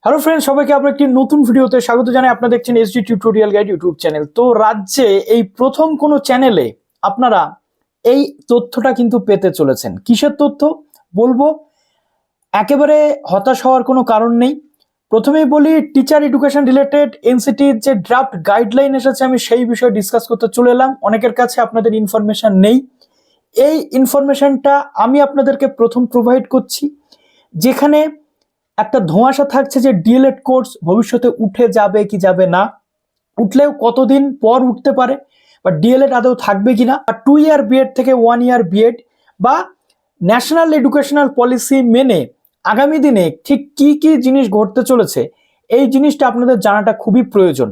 Hello friends, সবাইকে আপনার একটি নতুন ভিডিওতে স্বাগত জানাই। আপনারা দেখছেন SD tutorial guide YouTube channel. তো রাজ্যে এই প্রথম কোনো চ্যানেলে আপনারা এই তথ্যটা কিন্তু পেতে চলেছেন। কিসের তথ্য বলবো, একেবারে হতাশ হওয়ার কোনো কারণ নেই। প্রথমেই বলি, টিচার এডুকেশন রিলেটেড এনসিটির যে ড্রাফট গাইডলাইন এসেছে, আমি সেই বিষয়ে ডিসকাস করতে চলে এলাম। অনেকের কাছে আপনাদের ইনফরমেশন নেই, এই ইনফরমেশনটা আমি আপনাদেরকে প্রথম প্রোভাইড করছি। যেখানে একটা ধোঁয়াশা থাকছে যে ডিএলএড কোর্স ভবিষ্যতে উঠে যাবে কি যাবে না, উঠলেও কতদিন পর উঠতে পারে, বা ডিএলএড আদৌ থাকবে কিনা, বা 2 ইয়ার বিএড থেকে 1 ইয়ার বিএড, বা ন্যাশনাল এডুকেশনাল পলিসি মেনে আগামী দিনে ঠিক কি কি জিনিস ঘটতে চলেছে, এই জিনিসটা আপনাদের জানাটা খুবই প্রয়োজন।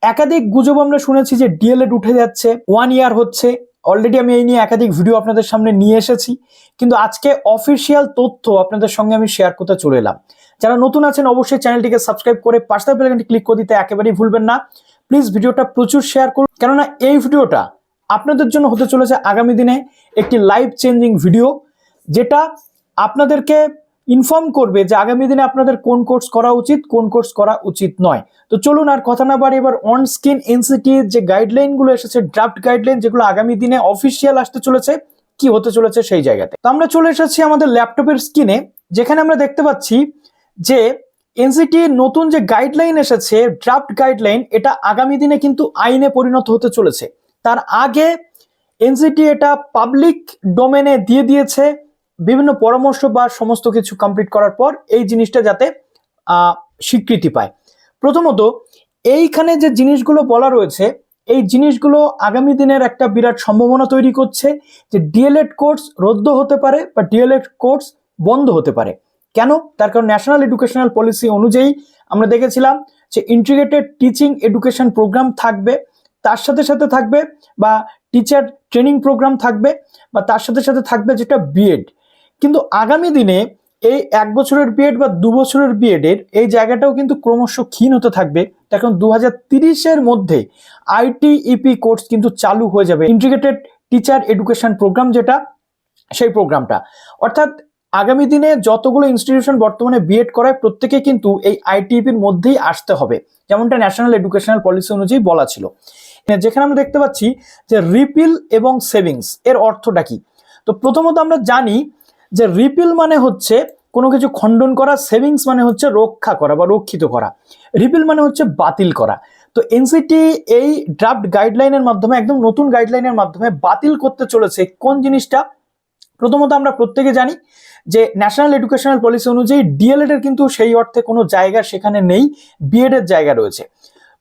একাধিক গুজব আমরা শুনেছি যে ডিএলএড উঠে যাচ্ছে, 1 ইয়ার হচ্ছে। অলরেডি আমি এই নিয়ে একাধিক ভিডিও আপনাদের সামনে নিয়ে এসেছি, কিন্তু আজকে অফিসিয়াল তথ্য আপনাদের সঙ্গে আমি শেয়ার করতে চলে এলাম। যারা নতুন আছেন অবশ্যই চ্যানেলটিকে সাবস্ক্রাইব করে পাশে বেল আইকনটি ক্লিক করে দিতে একেবারেই ভুলবেন না। প্লিজ ভিডিওটা প্রচুর শেয়ার করুন, কেননা এই ভিডিওটা আপনাদের জন্য হতে চলেছে আগামী দিনে একটি লাইফ চেঞ্জিং ভিডিও, যেটা আপনাদেরকে ইনফর্ম করবে যে আগামী দিনে আপনাদের কোন কোর্স করা উচিত, কোন কোর্স করা উচিত নয়। তো চলুন আর কথা না বাড়িয়ে এবার অন স্ক্রিন এনসিটির যে গাইডলাইনগুলো এসেছে, ড্রাফট গাইডলাইন, যেগুলো আগামী দিনে অফিসিয়াল আসতে চলেছে, কি হতে চলেছে সেই জায়গাতে। তো আমরা চলে এসেছি আমাদের ল্যাপটপের স্ক্রিনে, যেখানে আমরা দেখতে পাচ্ছি যে এনসিটি নতুন যে গাইডলাইন এসেছে, ড্রাফট গাইডলাইন, এটা আগামী দিনে কিন্তু আইনে পরিণত হতে চলেছে। তার আগে এনসিটি এটা পাবলিক ডোমেনে দিয়ে দিয়েছে, বিভিন্ন পরামর্শ বা সমস্ত কিছু কমপ্লিট করার পর এই জিনিসটা যাতে স্বীকৃতি পায়। প্রথমত এইখানে যে জিনিসগুলো বলা রয়েছে, এই জিনিসগুলো আগামী দিনের একটা বিরাট সম্ভাবনা তৈরি করছে যে ডিএলএড কোর্স রদ্দ হতে পারে বা ডিএলএড কোর্স বন্ধ হতে পারে। কেন? তার কারণ ন্যাশনাল এডুকেশনাল পলিসি অনুযায়ী আমরা দেখেছিলাম যে ইন্টিগ্রেটেড টিচিং এডুকেশন প্রোগ্রাম থাকবে, তার সাথে সাথে থাকবে বা টিচার ট্রেনিং প্রোগ্রাম থাকবে, বা তার সাথে সাথে থাকবে যেটা বিএড। কিন্তু আগামী দিনে এই 1 বছরের বিএড বা 2 বছরের বিএডের এই জায়গাটাও কিন্তু ক্রমশ ক্ষীণ হতে থাকবে। এখন 2030-এর মধ্যে আইটিইপি কোর্স কিন্তু চালু হয়ে যাবে, ইন্টিগ্রেটেড টিচার এডুকেশন প্রোগ্রাম, যেটা সেই প্রোগ্রামটা। অর্থাৎ আগামী দিনে যতগুলো ইনস্টিটিউশন বর্তমানে বিএড করায়, প্রত্যেকে কিন্তু এই আইটিইপির মধ্যেই আসতে হবে, যেমনটা ন্যাশনাল এডুকেশনাল পলিসি অনুযায়ী বলা ছিল। যেখানে আমরা দেখতে পাচ্ছি যে রিপিল এবং সেভিংস এর অর্থটা কি। তো প্রথমত আমরা জানি যে রিপিল মানে হচ্ছে কোনো কিছু খণ্ডন করা, সেভিংস মানে হচ্ছে রক্ষা করা বা রক্ষিত করা, রিপিল মানে হচ্ছে বাতিল করা। তো এনসিটি এই ড্রাফট গাইডলাইনের মাধ্যমে, একদম নতুন গাইডলাইনের মাধ্যমে বাতিল করতে চলেছে কোন জিনিসটা। প্রথমত আমরা প্রত্যেকে জানি যে ন্যাশনাল এডুকেশনাল পলিসি অনুযায়ী ডিএলএড এর কিন্তু সেই অর্থে কোনো জায়গা সেখানে নেই, বিএড এর জায়গা রয়েছে।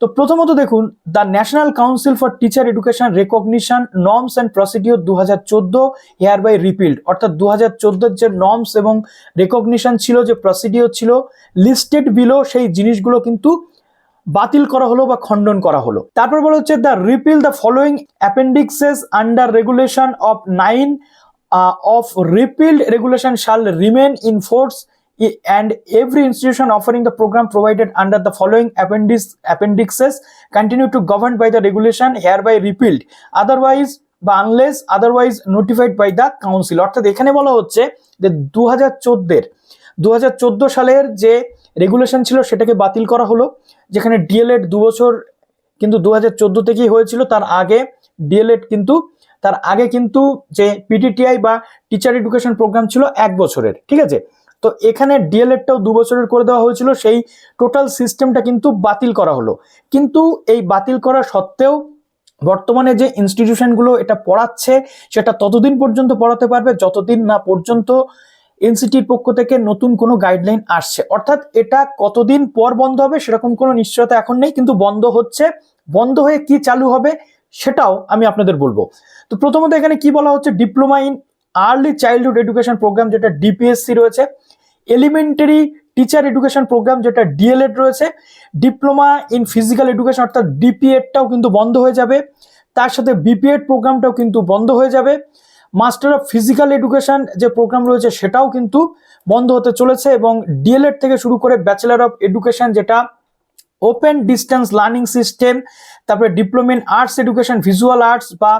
তো প্রথমত দেখুন, the national council for teacher education recognition norms and procedure 2014 hereby repealed, অর্থাৎ 2014 যে নর্মস এবং রেকগনিশন ছিল, যে প্রসিডিওর ছিল লিস্টেড বিলো, সেই জিনিসগুলো কিন্তু বাতিল করা হলো বা খণ্ডন করা হলো। তারপর বলা হচ্ছে the repeal the following appendices under regulation of 9 of repealed regulation shall remain in force, and every institution offering the program provided under the following appendixes continue to govern by the regulation hereby repealed, otherwise বা unless otherwise notified by the council। অর্থাৎ এখানে বলা হচ্ছে যে 2014 সালের যে regulation ছিল সেটাকে বাতিল করা হলো, যেখানে ডিএলএড 2 বছর কিন্তু 2014 থেকেই হয়েছিল। তার আগে ডিএলএড কিন্তু, তার আগে কিন্তু যে পিটিটিআই বা টিচার এডুকেশন প্রোগ্রাম ছিল 1 বছরের, ঠিক আছে। তো এখানে ডিএলএডটাও 2 বছরের করে দেওয়া হয়েছিল, সেই টোটাল সিস্টেমটা কিন্তু বাতিল করা হলো। কিন্তু এই বাতিল করা সত্ত্বেও বর্তমানে যে ইনস্টিটিউশনগুলো এটা পড়াচ্ছে, সেটা ততদিন পর্যন্ত পড়াতে পারবে যতদিন না পর্যন্ত এনসিটির পক্ষ থেকে নতুন কোনো গাইডলাইন আসছে। অর্থাৎ এটা কতদিন পর বন্ধ হবে সেরকম কোনো নিশ্চয়তা এখন নেই, কিন্তু বন্ধ হচ্ছে। বন্ধ হয়ে কি চালু হবে সেটাও আমি আপনাদের বলবো। তো প্রথমত এখানে কি বলা হচ্ছে, diploma in early childhood education programme, যেটা ডিপিএসসি রয়েছে, এলিমেন্টারি টিচার এডুকেশন প্রোগ্রাম, যেটা ডিএলএড রয়েছে, ডিপ্লোমা ইন ফিজিক্যাল এডুকেশন অর্থাৎ ডিপিএডটাও কিন্তু বন্ধ হয়ে যাবে, তার সাথে বিপিএড প্রোগ্রামটাও কিন্তু বন্ধ হয়ে যাবে, মাস্টার অফ ফিজিক্যাল এডুকেশন যে প্রোগ্রাম রয়েছে সেটাও কিন্তু বন্ধ হতে চলেছে, এবং ডিএলএড থেকে শুরু করে ব্যাচেলার অফ এডুকেশন, যেটা ওপেন ডিস্টেন্স লার্নিং সিস্টেম, তারপরে diploma in arts education visual arts বা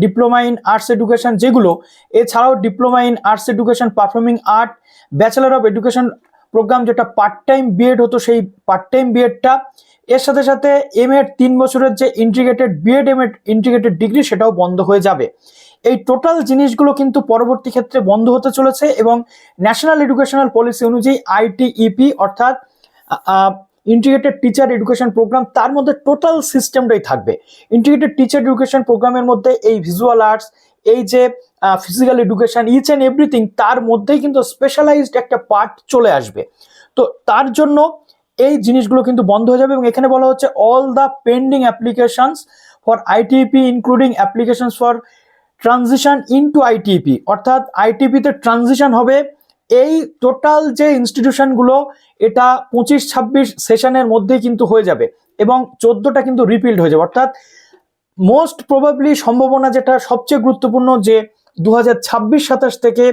ডিপ্লোমা ইন আর্টস এডুকেশন যেগুলো, এছাড়াও diploma in arts education performing art, bachelor of education programme যেটা পার্ট টাইম বিএড হতো সেই পার্ট টাইম বিএডটা, এর সাথে সাথে এমএড 3 বছরের যে integrated BEd MEd integrated degree সেটাও বন্ধ হয়ে যাবে। এই টোটাল জিনিসগুলো কিন্তু পরবর্তী ক্ষেত্রে বন্ধ হতে চলেছে এবং ন্যাশনাল এডুকেশনাল পলিসি অনুযায়ী আইটিইপি অর্থাৎ ইন্টিগ্রেটেড টিচার এডুকেশন প্রোগ্রাম, তার মধ্যে টোটাল সিস্টেমটাই থাকবে। ইন্টিগ্রেটেড টিচার এডুকেশন প্রোগ্রামের মধ্যে এই ভিজুয়াল আর্টস, এই যে physical education, each and everything, তার মধ্যেই কিন্তু স্পেশালাইজড একটা পার্ট চলে আসবে। তো তার জন্য এই জিনিসগুলো কিন্তু বন্ধ হয়ে যাবে এবং এখানে বলা হচ্ছে all the pending applications for ITEP including applications for transition into ITEP, অর্থাৎ আইটিইপিতে ট্রানজিশন হবে এই টোটাল যে ইনস্টিটিউশনগুলো, এটা 25-26 সেশনের মধ্যেই কিন্তু হয়ে যাবে এবং 14টা কিন্তু রিপিল্ড হয়ে যাবে। অর্থাৎ মোস্ট প্রবাবলি সম্ভাবনা যেটা সবচেয়ে গুরুত্বপূর্ণ যে 2026-27 থেকে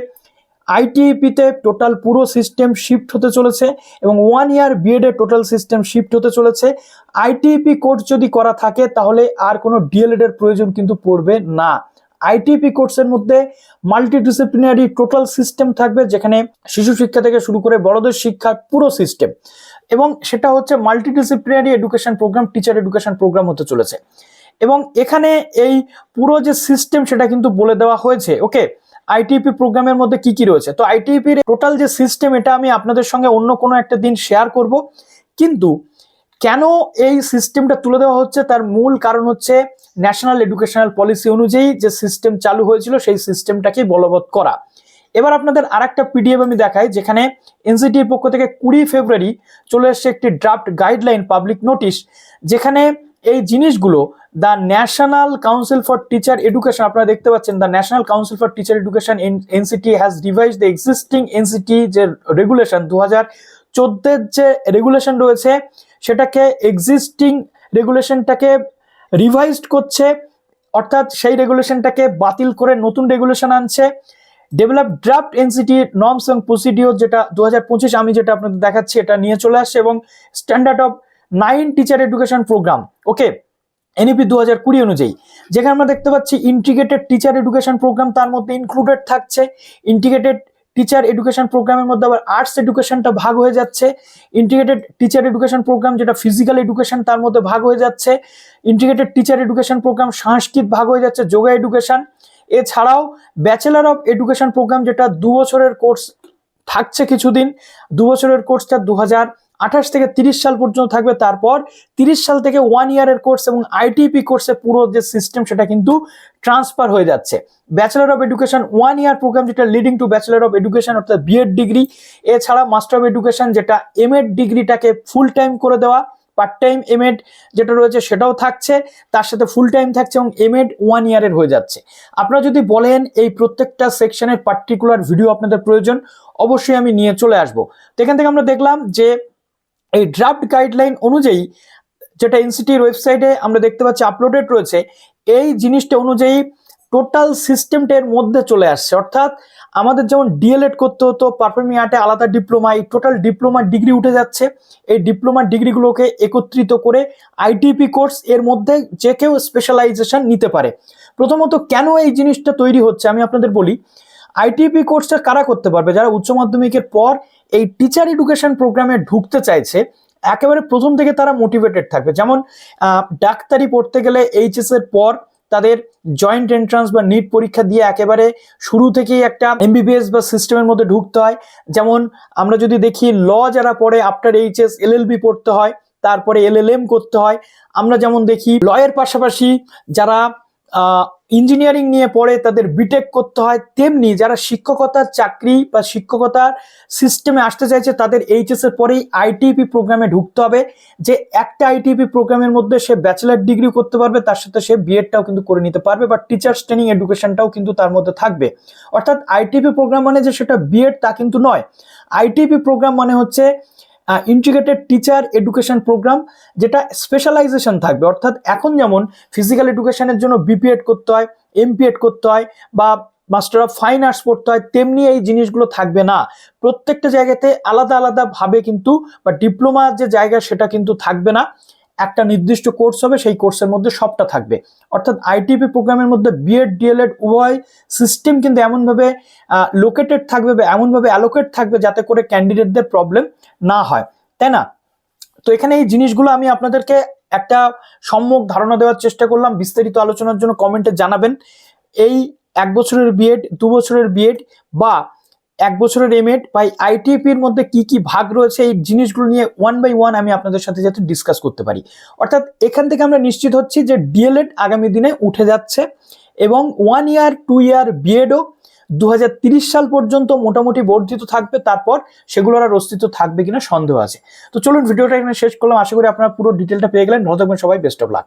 আইটিইপিতে টোটাল পুরো সিস্টেম শিফট হতে চলেছে এবং 1 ইয়ার বিএড এর টোটাল সিস্টেম শিফট হতে চলেছে। আইটিইপি কোর্স যদি করা থাকে তাহলে আর কোনো ডিএলএড এর প্রয়োজন কিন্তু পড়বে না। আইটিইপি কোর্সের মধ্যে মাল্টিডিসিপ্লিনারি টোটাল সিস্টেম থাকবে, যেখানে শিশু শিক্ষা থেকে শুরু করে বড়দের শিক্ষার পুরো সিস্টেম, এবং সেটা হচ্ছে multidisciplinary education programme, teacher education programme হতে চলেছে। এবং এখানে এই পুরো যে সিস্টেম সেটা কিন্তু বলে দেওয়া হয়েছে। ওকে, আইটিইপি প্রোগ্রামের মধ্যে কি কি রয়েছে, তো আইটিইপির টোটাল যে সিস্টেম এটা আমি আপনাদের সঙ্গে অন্য কোনো একটা দিন শেয়ার করব। কিন্তু কেন এই সিস্টেমটা তুলে দেওয়া হচ্ছে তার মূল কারণ হচ্ছে ন্যাশনাল এডুকেশনাল পলিসি অনুযায়ী যে সিস্টেম চালু হয়েছিল সেই সিস্টেমটাকে বলবৎ করা। এবার আপনাদের আরেকটা পিডিএফ আমি দেখাই, যেখানে এনসিটির পক্ষ থেকে 20 ফেব্রুয়ারি চলে এসেছে একটি ড্রাফট গাইডলাইন পাবলিক নোটিশ, যেখানে এই জিনিসগুলো the national council for teacher education, আপনারা দেখতে পাচ্ছেন the national council for teacher education NCT has revise the existing NCT যে রেগুলেশন 2014 যে রেগুলেশন রয়েছে সেটাকে এক্সিস্টিং রেগুলেশনটাকে রিভাইজড করছে, অর্থাৎ সেই রেগুলেশনটাকে বাতিল করে নতুন রেগুলেশন আনছে। ডেভেলপ ড্রাফট এনসিটি নর্মস এবং প্রসিডিওর যেটা 2025 আমি যেটা আপনাদের দেখাচ্ছি এটা নিয়ে চলে আসছে, এবং standard of 9 teacher education programme, okay, NEP 2020 অনুযায়ী, যেখানে আমরা দেখতে পাচ্ছি ইন্টিগ্রেটেড টিচার এডুকেশন প্রোগ্রাম তার মধ্যে ইনক্লুডেড থাকছে। ইন্টিগ্রেটেড টিচার এডুকেশন প্রোগ্রামের মধ্যে আবার আর্টস এডুকেশনটা ভাগ হয়ে যাচ্ছে। ইন্টিগ্রেটেড টিচার এডুকেশন প্রোগ্রাম যেটা ফিজিক্যাল এডুকেশন তার মধ্যে ভাগ হয়ে যাচ্ছে। ইন্টিগ্রেটেড টিচার এডুকেশন প্রোগ্রাম সংস্কৃত ভাগ হয়ে যাচ্ছে, যোগা এডুকেশন। এছাড়াও ব্যাচেলার অফ এডুকেশন প্রোগ্রাম যেটা 2 বছরের কোর্স থাকছে কিছুদিন, 2 বছরের কোর্সটা 2028 থেকে 30 সাল পর্যন্ত থাকবে, তারপর 30 সাল থেকে 1 ইয়ারের কোর্স এবং আইটিপি কোর্সে পুরো যে সিস্টেম সেটা কিন্তু ট্রান্সফার হয়ে যাচ্ছে। Bachelor of education 1 year program যেটা leading to bachelor of education অর্থাৎ বিএড ডিগ্রি, এছাড়া মাস্টার অফ এডুকেশন যেটা এমএড ডিগ্রিটাকে ফুল টাইম করে দেওয়া, পার্ট টাইম এমএড যেটা রয়েছে সেটাও থাকছে, তার সাথে ফুল টাইম থাকছে এবং এমএড 1 ইয়ারের হয়ে যাচ্ছে। আপনারা যদি বলেন এই প্রত্যেকটা সেকশনের পার্টিকুলার ভিডিও আপনাদের প্রয়োজন, অবশ্যই আমি নিয়ে চলে আসবো। তো এখান থেকে আমরা দেখলাম যে এই ড্রাফট গাইডলাইন অনুযায়ী যেটা এনসিটির ওয়েবসাইটে আমরা দেখতে পাচ্ছি আপলোডেড রয়েছে, এই জিনিসটা অনুযায়ী টোটাল সিস্টেমটার মধ্যে চলে আসছে। অর্থাৎ আমাদের যেমন ডিএলএড করতে হতো পারফর্মিং আর্টে আলাদা ডিপ্লোমা, এই টোটাল ডিপ্লোমা ডিগ্রি উঠে যাচ্ছে। এই ডিপ্লোমা ডিগ্রিগুলোকে একত্রিত করে আইটিপি কোর্স, এর মধ্যে যে কেউ স্পেশালাইজেশন নিতে পারে। প্রথমত কেন এই জিনিসটা তৈরি হচ্ছে আমি আপনাদের বলি। আইটিপি কোর্সটা কারা করতে পারবে? যারা উচ্চ মাধ্যমিকের পর এই টিচার এডুকেশন প্রোগ্রামে ঢুকতে চাইছে, একেবারে প্রথম থেকে তারা মোটিভেটেড থাকবে। যেমন ডাক্তারি পড়তে গেলে এইচএস এর পর তাদের জয়েন্ট এন্ট্রান্স বা নিট পরীক্ষা দিয়ে একেবারে শুরু থেকেই একটা এমবিবিএস বা সিস্টেমের মধ্যে ঢুকতে হয়। যেমন আমরা যদি দেখি ল যারা পড়ে আফটার এইচএস এলএলবি পড়তে হয়, তারপরে এলএলএম করতে হয়। আমরা যেমন দেখি লয়ের পাশাপাশি যারা ইঞ্জিনিয়ারিং নিয়ে পড়ে তাদের বিটেক করতে হয়, তেমনি যারা শিক্ষকতার চাকরি বা শিক্ষকতার সিস্টেমে আসতে চাইছে তাদের এইচএস এর পরেই আইটিপি প্রোগ্রামে ঢুকতে হবে, যে একটা আইটিপি প্রোগ্রামের মধ্যে সে ব্যাচেলার ডিগ্রি করতে পারবে, তার সাথে সে বিএডটাও কিন্তু করে নিতে পারবে, বা টিচার্স ট্রেনিং এডুকেশনটাও কিন্তু তার মধ্যে থাকবে। অর্থাৎ আইটিপি প্রোগ্রাম মানে যে সেটা বিএড তা কিন্তু নয়। আইটিপি প্রোগ্রাম মানে হচ্ছে ইন্টিগ্রেটেড টিচার এডুকেশন প্রোগ্রাম, যেটা স্পেশালাইজেশন থাকবে। অর্থাৎ এখন যেমন ফিজিক্যাল এডুকেশনের জন্য বিপিএড করতে হয়, এমপিএড করতে হয়, বা মাস্টার অফ ফাইন আর্টস পড়তে হয়, তেমনি এই জিনিসগুলো থাকবে না। প্রত্যেকটা জায়গাতে আলাদা আলাদা ভাবে কিন্তু, বা ডিপ্লোমার যে জায়গা সেটা কিন্তু থাকবে না। একটা নির্দিষ্ট কোর্স হবে, সেই কোর্সের মধ্যে সবটা থাকবে। অর্থাৎ আইটিপি প্রোগ্রামের মধ্যে বিএড ডিএলএড উভয় সিস্টেম কিন্তু এমনভাবে লোকেটেড থাকবে বা এমনভাবে অ্যালোকেট থাকবে যাতে করে ক্যান্ডিডেটদের প্রবলেম না হয়, তাই না? তো এখানে এই জিনিসগুলো আমি আপনাদেরকে একটা সম্যক ধারণা দেওয়ার চেষ্টা করলাম। বিস্তারিত আলোচনার জন্য কমেন্টে জানাবেন। এই 1 বছরের বিএড, 2 বছরের বিএড বা 1 বছরের এমএড বা আইটিপির মধ্যে কি কি ভাগ রয়েছে, এই জিনিসগুলো নিয়ে 1 বাই 1 আমি আপনাদের সাথে যাতে ডিসকাস করতে পারি। অর্থাৎ এখান থেকে আমরা নিশ্চিত হচ্ছি যে ডিএলএড আগামী দিনে উঠে যাচ্ছে এবং 1 ইয়ার 2 ইয়ার বিএডও 2030 সাল পর্যন্ত মোটামুটি বর্ধিত থাকবে। তারপর সেগুলোর আর অস্তিত্ব থাকবে কিনা সন্দেহ আছে। তো চলুন ভিডিওটা এখানে শেষ করলাম। আশা করি আপনারা পুরো ডিটেলটা পেয়ে গেলেন। ভালো থাকবেন সবাই, বেস্ট অফ লাক।